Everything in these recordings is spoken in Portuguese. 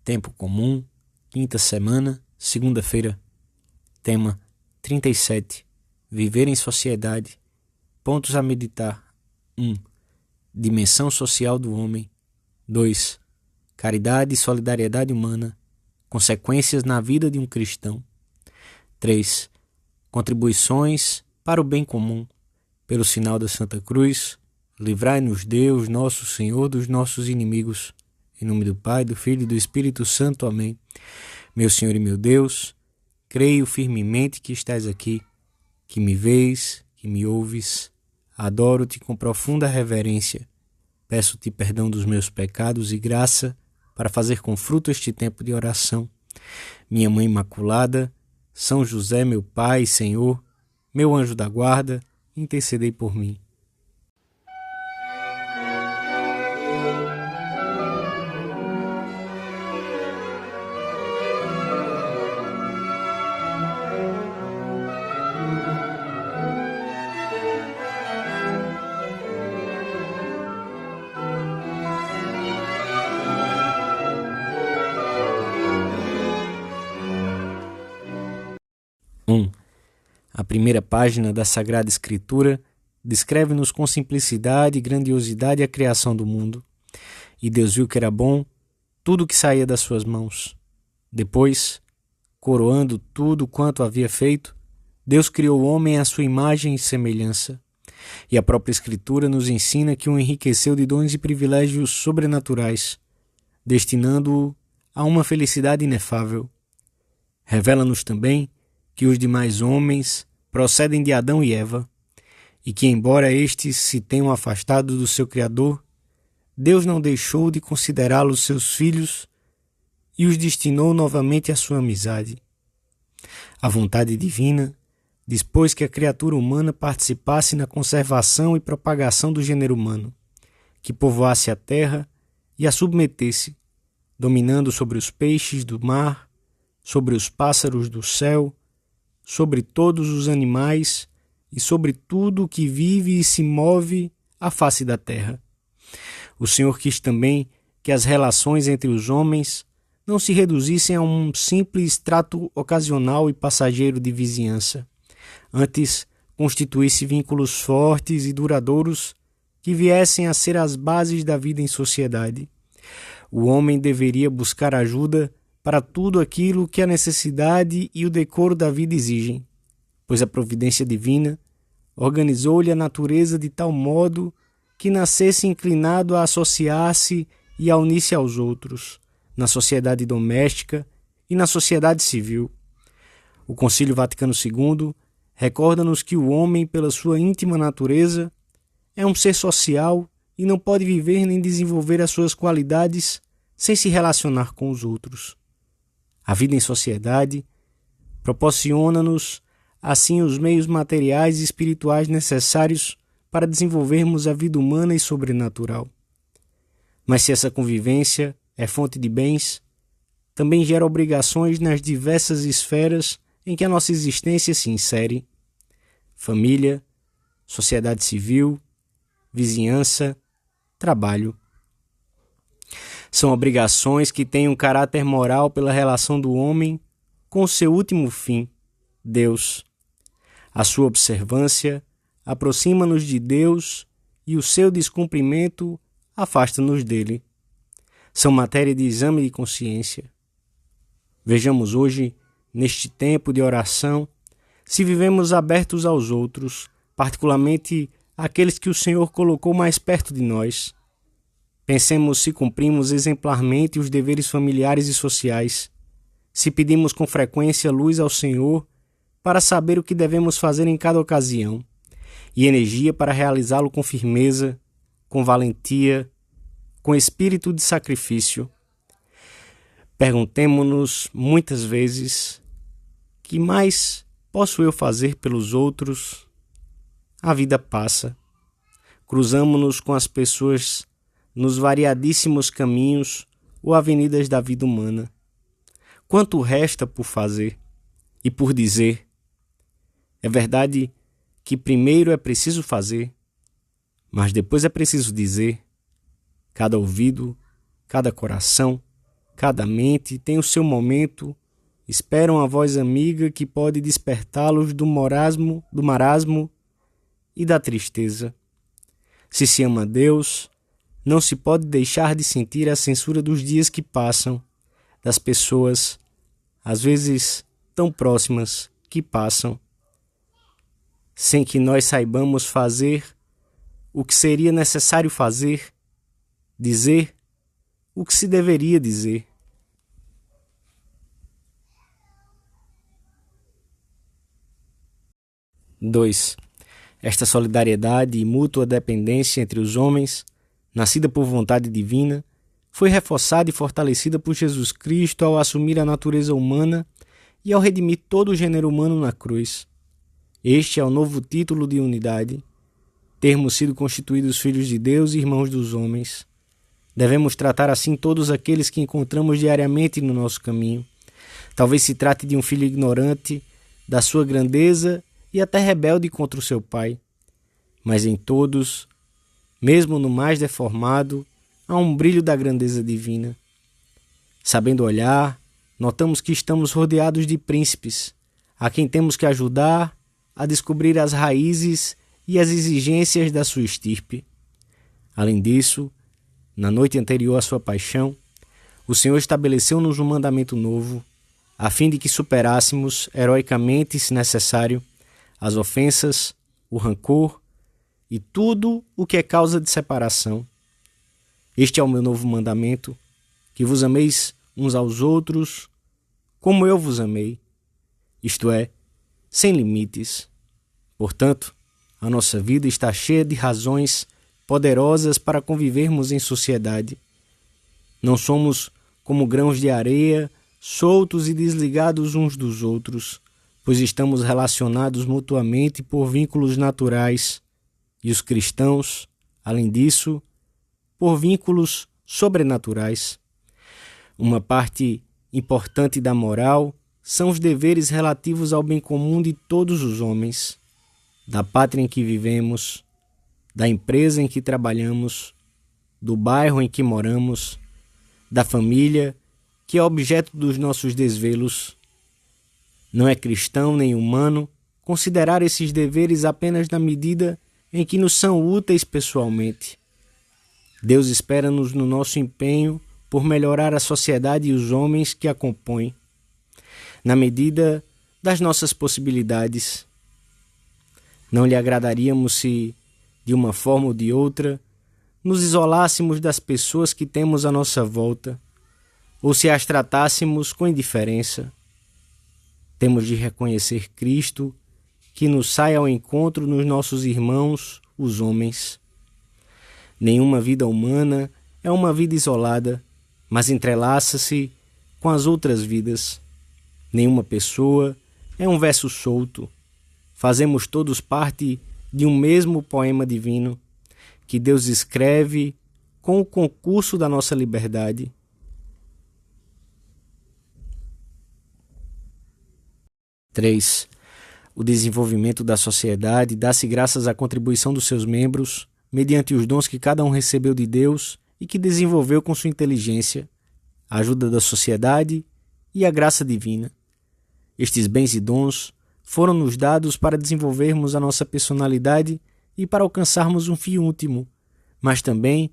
Tempo comum, quinta semana, segunda-feira. Tema 37. Viver em sociedade. Pontos a meditar. 1. Dimensão social do homem. 2. Caridade e solidariedade humana. Consequências na vida de um cristão. 3. Contribuições para o bem comum. Pelo sinal da Santa Cruz, livrai-nos Deus, nosso Senhor, dos nossos inimigos. Em nome do Pai, do Filho e do Espírito Santo. Amém. Meu Senhor e meu Deus, creio firmemente que estás aqui, que me vês, que me ouves. Adoro-te com profunda reverência. Peço-te perdão dos meus pecados e graça para fazer com fruto este tempo de oração. Minha Mãe Imaculada, São José, meu Pai e Senhor, meu anjo da guarda, intercedei por mim. A primeira página da Sagrada Escritura descreve-nos com simplicidade e grandiosidade a criação do mundo. E Deus viu que era bom tudo que saía das suas mãos. Depois, coroando tudo quanto havia feito, Deus criou o homem à sua imagem e semelhança. E a própria Escritura nos ensina que o enriqueceu de dons e privilégios sobrenaturais, destinando-o a uma felicidade inefável. Revela-nos também que os demais homens procedem de Adão e Eva, e que, embora estes se tenham afastado do seu Criador, Deus não deixou de considerá-los seus filhos e os destinou novamente à sua amizade. A vontade divina dispôs que a criatura humana participasse na conservação e propagação do gênero humano, que povoasse a terra e a submetesse, dominando sobre os peixes do mar, sobre os pássaros do céu, sobre todos os animais e sobre tudo o que vive e se move à face da terra. O Senhor quis também que as relações entre os homens não se reduzissem a um simples trato ocasional e passageiro de vizinhança. Antes, constituísse vínculos fortes e duradouros que viessem a ser as bases da vida em sociedade. O homem deveria buscar ajuda para tudo aquilo que a necessidade e o decoro da vida exigem, pois a providência divina organizou-lhe a natureza de tal modo que nascesse inclinado a associar-se e a unir-se aos outros, na sociedade doméstica e na sociedade civil. O Concílio Vaticano II recorda-nos que o homem, pela sua íntima natureza, é um ser social e não pode viver nem desenvolver as suas qualidades sem se relacionar com os outros. A vida em sociedade proporciona-nos, assim, os meios materiais e espirituais necessários para desenvolvermos a vida humana e sobrenatural. Mas se essa convivência é fonte de bens, também gera obrigações nas diversas esferas em que a nossa existência se insere: família, sociedade civil, vizinhança, trabalho. São obrigações que têm um caráter moral pela relação do homem com o seu último fim, Deus. A sua observância aproxima-nos de Deus e o seu descumprimento afasta-nos dele. São matéria de exame de consciência. Vejamos hoje, neste tempo de oração, se vivemos abertos aos outros, particularmente àqueles que o Senhor colocou mais perto de nós. Pensemos se cumprimos exemplarmente os deveres familiares e sociais, se pedimos com frequência luz ao Senhor para saber o que devemos fazer em cada ocasião, e energia para realizá-lo com firmeza, com valentia, com espírito de sacrifício. Perguntemo-nos muitas vezes: que mais posso eu fazer pelos outros? A vida passa. Cruzamo-nos com as pessoas nos variadíssimos caminhos ou avenidas da vida humana. Quanto resta por fazer e por dizer? É verdade que primeiro é preciso fazer, mas depois é preciso dizer. Cada ouvido, cada coração, Cada mente tem o seu momento, esperam a voz amiga que pode despertá-los do marasmo e da tristeza. Se ama Deus, não se pode deixar de sentir a censura dos dias que passam, das pessoas, às vezes tão próximas, que passam, sem que nós saibamos fazer o que seria necessário fazer, dizer o que se deveria dizer. Dois. Esta solidariedade e mútua dependência entre os homens, nascida por vontade divina, foi reforçada e fortalecida por Jesus Cristo ao assumir a natureza humana e ao redimir todo o gênero humano na cruz. Este é o novo título de unidade, termos sido constituídos filhos de Deus e irmãos dos homens. Devemos tratar assim todos aqueles que encontramos diariamente no nosso caminho. Talvez se trate de um filho ignorante da sua grandeza e até rebelde contra o seu pai. Mas em todos, mesmo no mais deformado, há um brilho da grandeza divina. Sabendo olhar, notamos que estamos rodeados de príncipes, a quem temos que ajudar a descobrir as raízes e as exigências da sua estirpe. Além disso, na noite anterior à sua paixão, o Senhor estabeleceu-nos um mandamento novo, a fim de que superássemos, heroicamente, se necessário, as ofensas, o rancor e tudo o que é causa de separação. Este é o meu novo mandamento, que vos ameis uns aos outros, como eu vos amei, isto é, sem limites. Portanto, a nossa vida está cheia de razões poderosas para convivermos em sociedade. Não somos como grãos de areia, soltos e desligados uns dos outros, pois estamos relacionados mutuamente por vínculos naturais, e os cristãos, além disso, por vínculos sobrenaturais. Uma parte importante da moral são os deveres relativos ao bem comum de todos os homens, da pátria em que vivemos, da empresa em que trabalhamos, do bairro em que moramos, da família, que é objeto dos nossos desvelos. Não é cristão nem humano considerar esses deveres apenas na medida em que nos são úteis pessoalmente. Deus espera-nos no nosso empenho por melhorar a sociedade e os homens que a compõem, na medida das nossas possibilidades. Não lhe agradaríamos se, de uma forma ou de outra, nos isolássemos das pessoas que temos à nossa volta, ou se as tratássemos com indiferença. Temos de reconhecer Cristo, que nos sai ao encontro nos nossos irmãos, os homens. Nenhuma vida humana é uma vida isolada, mas entrelaça-se com as outras vidas. Nenhuma pessoa é um verso solto. Fazemos todos parte de um mesmo poema divino, que Deus escreve com o concurso da nossa liberdade. Três. O desenvolvimento da sociedade dá-se graças à contribuição dos seus membros, mediante os dons que cada um recebeu de Deus e que desenvolveu com sua inteligência, a ajuda da sociedade e a graça divina. Estes bens e dons foram-nos dados para desenvolvermos a nossa personalidade e para alcançarmos um fim último, mas também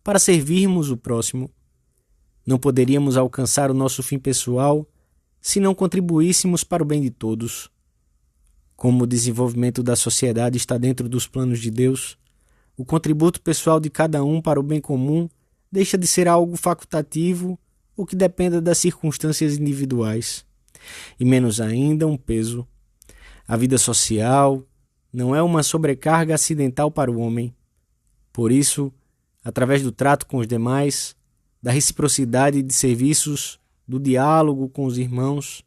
para servirmos o próximo. Não poderíamos alcançar o nosso fim pessoal se não contribuíssemos para o bem de todos. Como o desenvolvimento da sociedade está dentro dos planos de Deus, o contributo pessoal de cada um para o bem comum deixa de ser algo facultativo ou que dependa das circunstâncias individuais, e menos ainda um peso. A vida social não é uma sobrecarga acidental para o homem. Por isso, através do trato com os demais, da reciprocidade de serviços, do diálogo com os irmãos,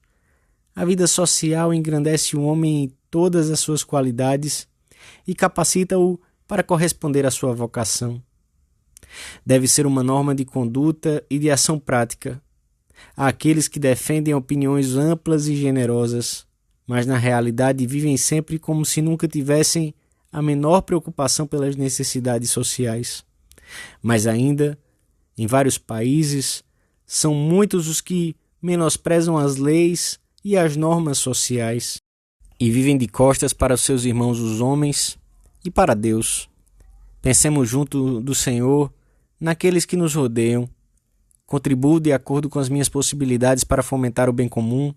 a vida social engrandece o homem em todas as suas qualidades e capacita-o para corresponder à sua vocação. Deve ser uma norma de conduta e de ação prática àqueles que defendem opiniões amplas e generosas, mas na realidade vivem sempre como se nunca tivessem a menor preocupação pelas necessidades sociais. Mas ainda, em vários países, São muitos os que menosprezam as leis e as normas sociais e vivem de costas para os seus irmãos os homens e para Deus. Pensemos junto do Senhor naqueles que nos rodeiam. Contribuo de acordo com as minhas possibilidades para fomentar o bem comum.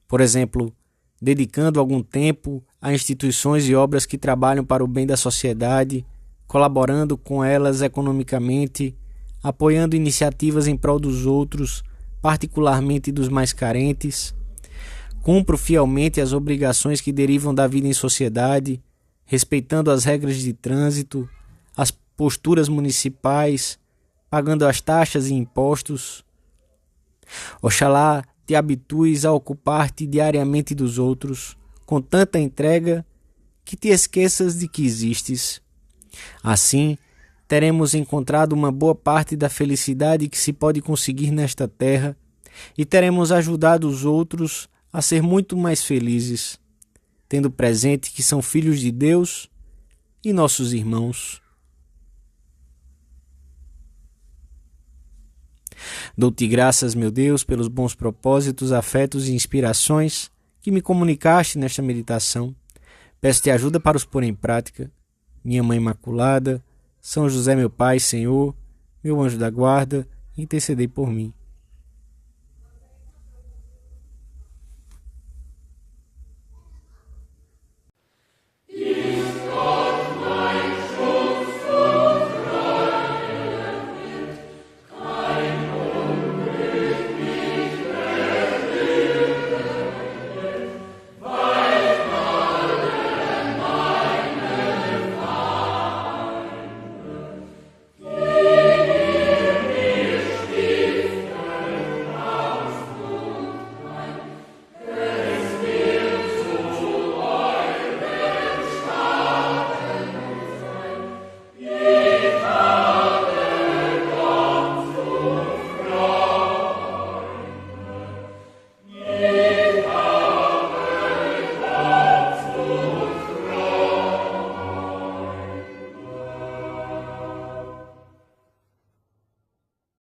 Por exemplo, dedicando algum tempo a instituições e obras que trabalham para o bem da sociedade, colaborando com elas economicamente, apoiando iniciativas em prol dos outros, particularmente dos mais carentes. Cumpro fielmente as obrigações que derivam da vida em sociedade, respeitando as regras de trânsito, as posturas municipais, pagando as taxas e impostos. Oxalá te habitues a ocupar-te diariamente dos outros, com tanta entrega que te esqueças de que existes. Assim, teremos encontrado uma boa parte da felicidade que se pode conseguir nesta terra e teremos ajudado os outros a ser muito mais felizes, tendo presente que são filhos de Deus e nossos irmãos. Dou-te graças, meu Deus, pelos bons propósitos, afetos e inspirações que me comunicaste nesta meditação. Peço-te ajuda para os pôr em prática. Minha Mãe Imaculada, São José, meu Pai, Senhor, meu anjo da guarda, intercedei por mim.